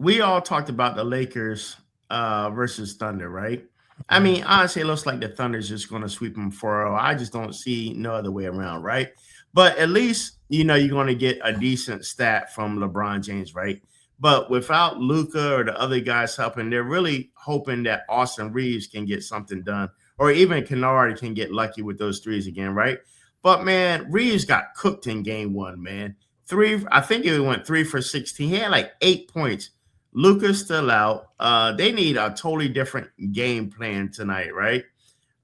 we all talked about the Lakers versus Thunder, right? I mean, honestly, it looks like the Thunder's just going to sweep them 4-0. I just don't see no other way around, right? But at least you're going to get a decent stat from LeBron James, right? But without Luca or the other guys helping, they're really hoping that Austin Reeves can get something done, or even Kennard can get lucky with those threes again, right? But man, Reeves got cooked in game one, man. I think it went 3 for 16. He had like 8 points. Luca's still out. They need a totally different game plan tonight, right?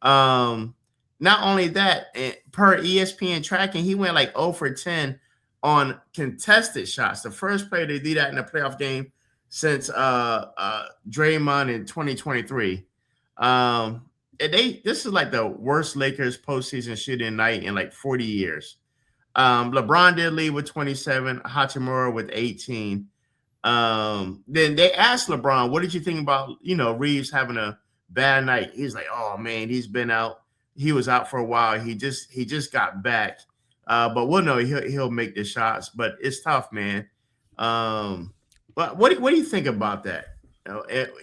Um, Not only that, per ESPN tracking, he went like 0 for 10 on contested shots. The first player to do that in a playoff game since Draymond in 2023. This is like the worst Lakers postseason shooting night in like 40 years. LeBron did lead with 27, Hachimura with 18. Then they asked LeBron, what did you think about, Reeves having a bad night? He's like, oh man, he's been out. He was out for a while. He just got back. But we'll know he'll make the shots, but it's tough, man. But what do you think about that?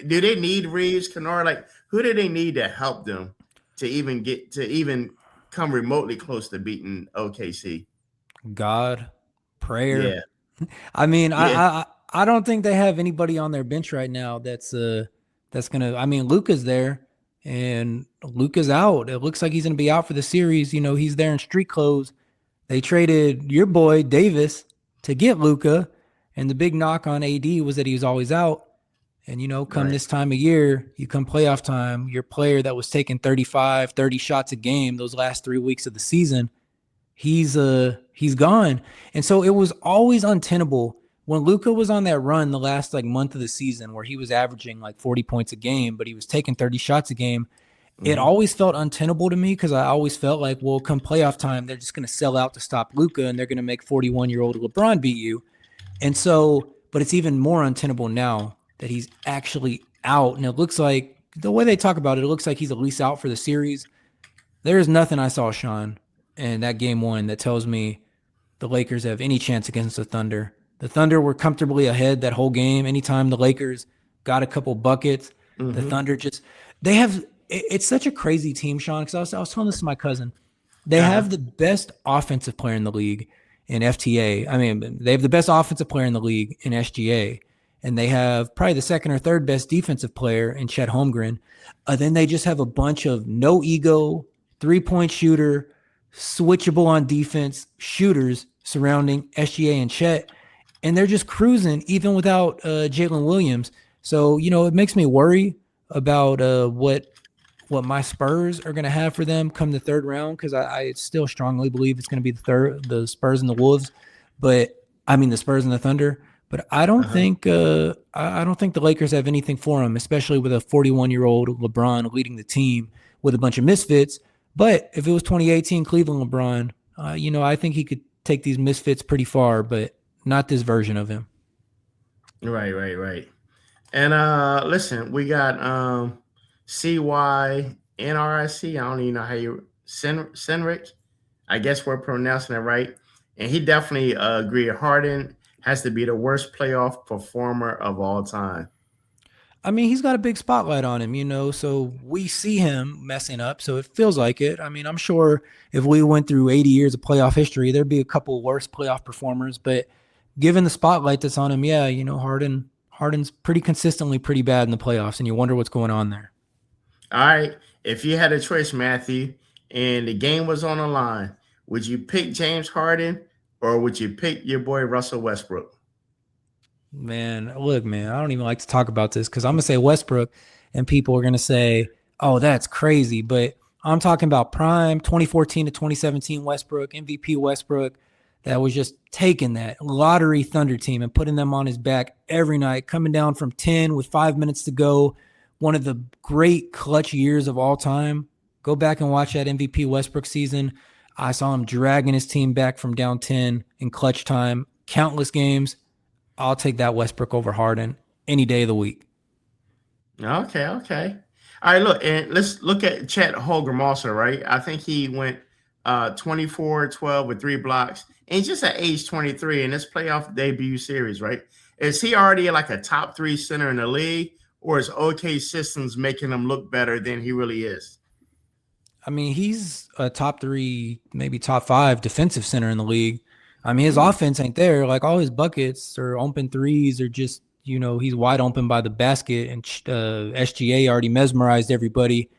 Do they need Reeves, Kennard? Like, who do they need to help them to even come remotely close to beating OKC? God, prayer. Yeah, I mean, yeah, I don't think they have anybody on their bench right now that's gonna. I mean, Luka's there, and Luka's out. It looks like he's gonna be out for the series. He's there in street clothes. They traded your boy Davis to get Luka, and the big knock on AD was that he was always out. And, come right. this time of year, you come playoff time, your player that was taking 35, 30 shots a game those last 3 weeks of the season, he's gone. And so it was always untenable when Luka was on that run the last like month of the season where he was averaging like 40 points a game, but he was taking 30 shots a game. It Mm-hmm. always felt untenable to me because I always felt like, well, come playoff time, they're just going to sell out to stop Luka and they're going to make 41-year-old LeBron beat you. And so, but it's even more untenable now that he's actually out. And it looks like the way they talk about it, it looks like he's at least out for the series. There is nothing I saw, Sean, in that game one that tells me the Lakers have any chance against the Thunder. The Thunder were comfortably ahead that whole game. Anytime the Lakers got a couple buckets, the Mm-hmm. Thunder they have, it's such a crazy team, Sean, because I was telling this to my cousin. They Uh-huh. have the best offensive player in the league in FTA. I mean, they have the best offensive player in the league in SGA. And they have probably the second or third best defensive player in Chet Holmgren. Then they just have a bunch of no ego, 3-point shooter, switchable on defense shooters surrounding SGA and Chet. And they're just cruising even without Jalen Williams. So, it makes me worry about what my Spurs are going to have for them come the third round because I still strongly believe it's going to be the Spurs and the Wolves, but I mean the Spurs and the Thunder. But I don't Uh-huh. think I don't think the Lakers have anything for them, especially with a 41-year-old LeBron leading the team with a bunch of misfits. But if it was 2018 Cleveland LeBron, I think he could take these misfits pretty far, but not this version of him. Right, right, right. And listen, we got CYNRIC. I don't even know how you Senric. I guess we're pronouncing it right. And he definitely agreed. Harden has to be the worst playoff performer of all time. I mean, he's got a big spotlight on him, so we see him messing up, so it feels like it. I mean, I'm sure if we went through 80 years of playoff history, there'd be a couple worse playoff performers, but given the spotlight that's on him, yeah, Harden's pretty consistently pretty bad in the playoffs, and you wonder what's going on there. All right. If you had a choice, Matthew, and the game was on the line, would you pick James Harden or would you pick your boy Russell Westbrook? Man, look, man, I don't even like to talk about this because I'm going to say Westbrook, and people are going to say, oh, that's crazy. But I'm talking about prime 2014 to 2017 Westbrook, MVP Westbrook, that was just taking that lottery Thunder team and putting them on his back every night, coming down from 10 with 5 minutes to go. One of the great clutch years of all time. Go back and watch that MVP Westbrook season. I saw him dragging his team back from down 10 in clutch time, countless games. I'll take that Westbrook over Harden any day of the week. Okay, okay. All right, look, and let's look at Chet Holmgren also, right? I think he went 24, 12 with 3 blocks. And he's just at age 23 in this playoff debut series, right? Is he already like a top three center in the league, or is OK systems making him look better than he really is? I mean, he's a top 3, maybe top 5 defensive center in the league. I mean, his Hmm. offense ain't there. Like all his buckets or open threes are just, he's wide open by the basket, and SGA already mesmerized everybody.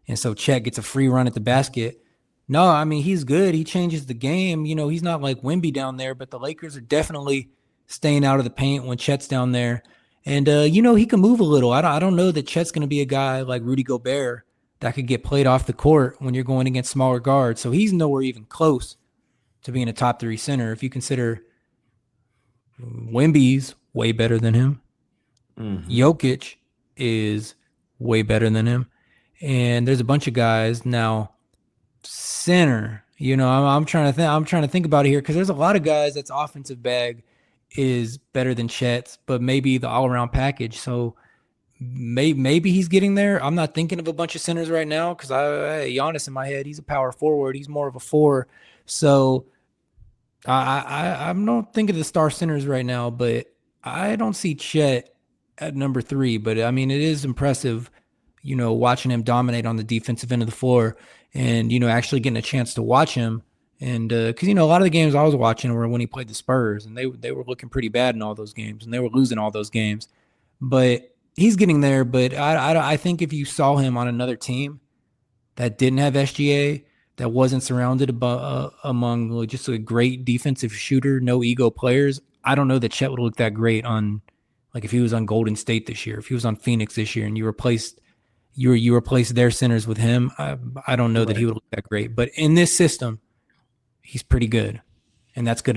And so Chet gets a free run at the basket. No, I mean, he's good. He changes the game. He's not like Wemby down there, but the Lakers are definitely staying out of the paint when Chet's down there. And, he can move a little. I don't know that Chet's going to be a guy like Rudy Gobert that could get played off the court when you're going against smaller guards. So he's nowhere even close to being a top 3 center. If you consider Wemby's way better than him, Hmm. Jokic is way better than him, and there's a bunch of guys now. Center, I'm trying to think. I'm trying to think about it here because there's a lot of guys that's offensive bag is better than Chet's, but maybe the all around package. So maybe he's getting there. I'm not thinking of a bunch of centers right now because Giannis in my head, he's a power forward. He's more of a 4. So I'm not thinking of the star centers right now, but I don't see Chet at number 3. But I mean, it is impressive, watching him dominate on the defensive end of the floor, and actually getting a chance to watch him. And because a lot of the games I was watching were when he played the Spurs, and they were looking pretty bad in all those games, and they were losing all those games. But he's getting there. But I think if you saw him on another team that didn't have SGA, that wasn't surrounded among just a great defensive shooter, no ego players, I don't know that Chet would look that great on, like if he was on Golden State this year, if he was on Phoenix this year, and you replaced their centers with him. I don't know that he Right. would look that great. But in this system, he's pretty good, and that's good